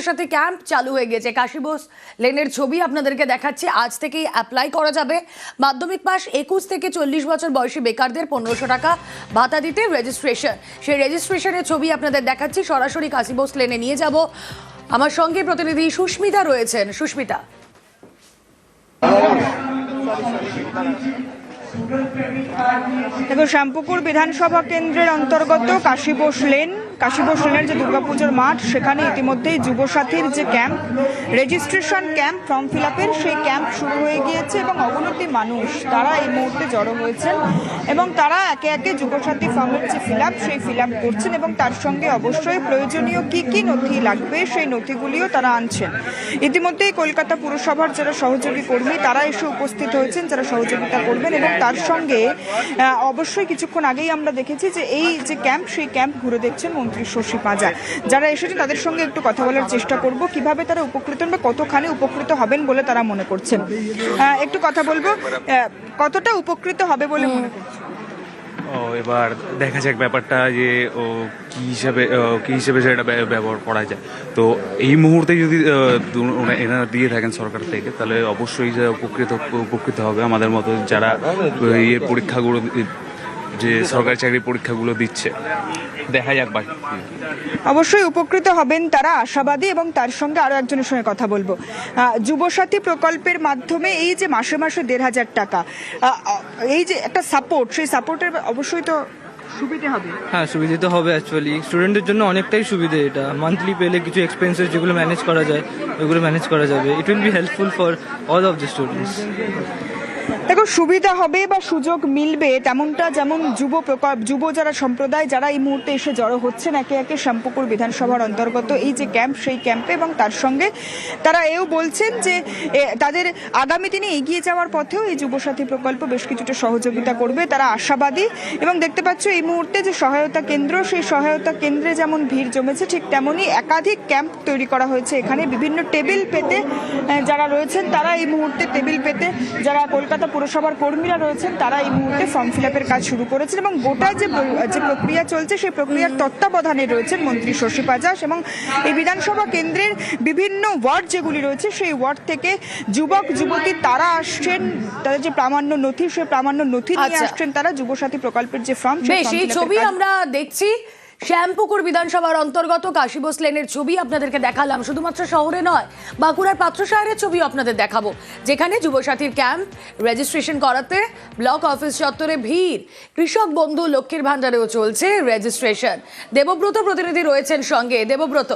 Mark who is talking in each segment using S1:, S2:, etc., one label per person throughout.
S1: Yuvasathi camp চালু হয়ে গেছে। কাশী বোস লেনের ছবি আপনাদেরকে দেখাচ্ছি। আজ থেকেই অ্যাপ্লাই করা যাবে। মাধ্যমিক পাস 21 থেকে 40 বছর বয়সী বেকারদের 1500 টাকা ভাতা দিতে রেজিস্ট্রেশন। সেই রেজিস্ট্রেশনের ছবি আপনাদের দেখাচ্ছি। সরাসরি কাশী বোস লেনে নিয়ে যাব। আমার সঙ্গে প্রতিনিধি সুস্মিতা রয়েছেন। সুস্মিতা,
S2: দেখো, শ্যামপুকুর বিধানসভা কেন্দ্রের অন্তর্গত কাশী বোস লেনের যে দুর্গাপুজোর মাঠ, সেখানে ইতিমধ্যেই যুবসাথীর যে camp, registration camp, form fill আপের সেই ক্যাম্প শুরু হয়ে গিয়েছে এবং অগণিত মানুষ তারা এই মুহূর্তে জড়ো হয়েছেন এবং তারা একে একে যুবসাথী ফর্মের যে সেই ফিল আপ করছেন এবং তার সঙ্গে অবশ্যই প্রয়োজনীয় কি নথি লাগবে সেই নথিগুলিও তারা আনছেন। ইতিমধ্যেই কলকাতা পুরসভার যারা সহযোগী কর্মী তারা এসে উপস্থিত হয়েছেন, যারা সহযোগিতা করবেন এবং তার সঙ্গে অবশ্যই কিছুক্ষণ আগেই আমরা দেখেছি যে এই যে ক্যাম্প, সেই ক্যাম্প ঘুরে দেখছেন মন্ত্রী শশী পাঁজা। যারা এসেছেন তাদের সঙ্গে একটু কথা বলার চেষ্টা করব, কিভাবে তারা উপকৃত বা কতখানি উপকৃত হবেন বলে তারা মনে করছেন। একটু কথা বলবো, কতটা উপকৃত হবে বলে মনে করছেন?
S3: এবার দেখা যাক ব্যাপারটা যে কি হিসেবে সেটা ব্যবহার করা যায়। তো এই মুহূর্তে যদি এনারা দিয়ে থাকেন সরকার থেকে, তাহলে অবশ্যই উপকৃত হবে আমাদের মতো যারা এই পরীক্ষাগুলো, যে সরকারি চাকরির পরীক্ষাগুলো দিচ্ছে। দেখা যাক বাকি।
S2: অবশ্যই উপকৃত হবেন তারা, আশাবাদী। এবং তার সঙ্গে আরো একজনের সঙ্গে কথা বলবো। যুবসাথী প্রকল্পের মাধ্যমে এই যে মাসে মাসে 1500 টাকা, এই যে একটা সাপোর্ট, সেই সাপোর্টের অবশ্যই তো সুবিধা হবে।
S4: হ্যাঁ, সুবিধা তো হবে। অ্যাকচুয়ালি স্টুডেন্টের জন্য অনেকটাই সুবিধা এটা। মান্থলি পেলে কিছু এক্সপেন্সেস যেগুলো ম্যানেজ করা যায় ওইগুলো ম্যানেজ করা যাবে। It will be helpful for all of the students.
S2: দেখো, সুবিধা হবে বা সুযোগ মিলবে তেমনটা যেমন যুব যারা সম্প্রদায় যারা এই মুহূর্তে এসে জড়ো হচ্ছেন একে একে শ্যামপুকুর বিধানসভার অন্তর্গত এই যে ক্যাম্প, সেই ক্যাম্পে, এবং তার সঙ্গে তারা এও বলছেন যে তাদের আগামী দিনে এগিয়ে যাওয়ার পথেও এই যুবসাথী প্রকল্প বেশ কিছুটা সহযোগিতা করবে। তারা আশাবাদী এবং দেখতে পাচ্ছ এই মুহূর্তে যে সহায়তা কেন্দ্র, সেই সহায়তা কেন্দ্রে যেমন ভিড় জমেছে, ঠিক তেমনই একাধিক ক্যাম্প তৈরি করা হয়েছে এখানে। বিভিন্ন টেবিল পেতে যারা রয়েছেন তারা এই মুহূর্তে টেবিল পেতে, যারা কলকাতা পুরসভার কর্মীরা রয়েছেন তারা এই মুহূর্তে ফর্ম ফিল আপের কাজ শুরু করেছেন এবং গোটা যে প্রক্রিয়া চলছে সেই প্রক্রিয়ার তত্ত্বাবধানে রয়েছেন মন্ত্রী শশী পাঁজা। এবং এই বিধানসভা কেন্দ্রের বিভিন্ন ওয়ার্ড যেগুলি রয়েছে সেই ওয়ার্ড থেকে যুবক যুবতী তারা আসছেন, তাদের যে প্রামাণ্য নথি, সেই প্রামাণ্য নথি নিয়ে আসছেন তারা। যুবসাথী প্রকল্পের যে ফর্ম,
S1: সেই ছবি আমরা দেখছি। শ্যামপুকুর বিধানসভার অন্তর্গত কাশী বোস লেনের ছবি আপনাদেরকে দেখালাম। শুধুমাত্র শহরে নয়, বাঁকুড়ার পাত্রসাহের ছবি আপনাদের দেখাবো, যেখানে যুবসাথীর ক্যাম্প রেজিস্ট্রেশন করাতে ব্লক অফিস চত্বরে ভিড়। কৃষক বন্ধু লক্ষ্মীর ভান্ডারেও চলছে রেজিস্ট্রেশন। দেবব্রত প্রতিনিধি রয়েছেন সঙ্গে। দেবব্রত,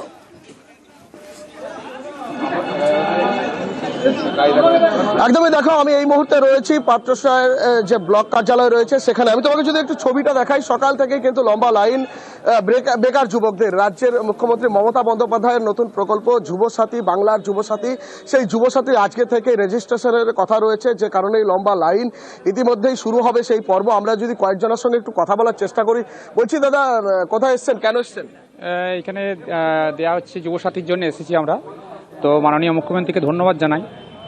S5: একদমই। দেখো, আমি এই মুহূর্তে রয়েছি পাত্রসাহের যে ব্লক কার্যালয় রয়েছে সেখানে। আমি তোমাকে যদি একটু ছবিটা দেখাই, সকাল থেকে কিন্তু লম্বা লাইন বেকার যুবকদের। রাজ্যের মুখ্যমন্ত্রী মমতা বন্দ্যোপাধ্যায়ের নতুন প্রকল্প যুবসাথী, বাংলার যুবসাথী, সেই যুবসাথী আজকে থেকে রেজিস্ট্রেশনের কথা রয়েছে, যে কারণে লম্বা লাইন ইতিমধ্যেই শুরু হবে সেই পর্ব। আমরা যদি কয়েকজনের সঙ্গে একটু কথা বলার চেষ্টা করি। বলছি দাদা, কোথায় এসছেন, কেন এসছেন?
S6: এখানে দেওয়া হচ্ছে যুবসাথীর জন্য এসেছি আমরা। তো মাননীয় মুখ্যমন্ত্রীকে ধন্যবাদ জানাই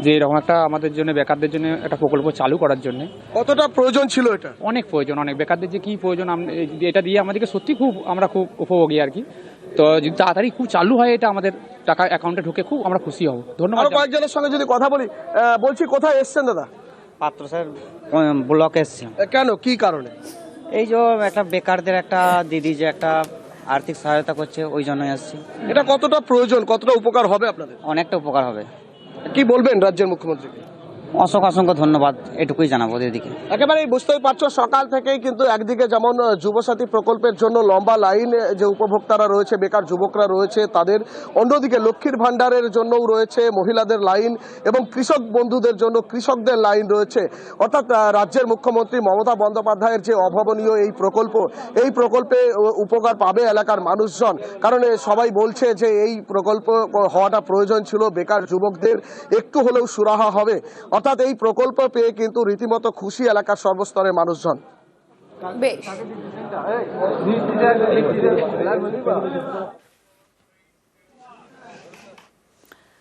S6: যে এরকম একটা আমাদের জন্য, বেকারদের জন্য একটা প্রকল্প চালু করার জন্য।
S5: কতটা প্রয়োজন ছিল এটা?
S6: অনেক প্রয়োজন, অনেক। বেকারদের যে কী প্রয়োজন, এটা দিয়ে আমাদেরকে সত্যি আমরা খুব উপভোগী আর কি। তো যদি তাড়াতাড়ি খুব চালু হয় এটা, আমাদের টাকা অ্যাকাউন্টে ঢুকে খুব আমরা খুশি হব। ধন্যবাদ।
S5: কয়েকজনের সঙ্গে যদি কথা বলি। বলছি, কোথায় এসছেন দাদা?
S7: পাত্র স্যার ব্লকে এসছি।
S5: কেন, কি কারণে?
S7: এই যে একটা বেকারদের একটা দিদি যে একটা আর্থিক সহায়তা করছে, ওই জন্যই আসছি।
S5: এটা কতটা প্রয়োজন, কতটা উপকার হবে আপনাদের?
S7: অনেকটা উপকার হবে।
S5: কি বলবেন রাজ্যের মুখ্যমন্ত্রীকে?
S7: অসংখ্য ধন্যবাদ, এটুকুই জানাবো দিদিকে।
S5: একেবারেই বুঝতেই পারছো, সকাল থেকেই কিন্তু একদিকে যেমন যুবসাথী প্রকল্পের জন্য লম্বা লাইন, যে উপভোক্তারা রয়েছে, বেকার যুবকরা রয়েছে তাদের, অন্যদিকে লক্ষ্মীর ভান্ডারের জন্যও রয়েছে মহিলাদের লাইন, এবং কৃষক বন্ধুদের জন্য কৃষকদের লাইন রয়েছে। অর্থাৎ রাজ্যের মুখ্যমন্ত্রী মমতা বন্দ্যোপাধ্যায়ের যে অভাবনীয় এই প্রকল্পে উপকার পাবে এলাকার মানুষজন। কারণ সবাই বলছে যে এই প্রকল্প হওয়াটা প্রয়োজন ছিল, বেকার যুবকদের একটু হলেও সুরাহা হবে। অর্থাৎ এই প্রকল্প পেয়ে কিন্তু রীতিমতো খুশি এলাকার সর্বস্তরের মানুষজন।
S1: বেশ।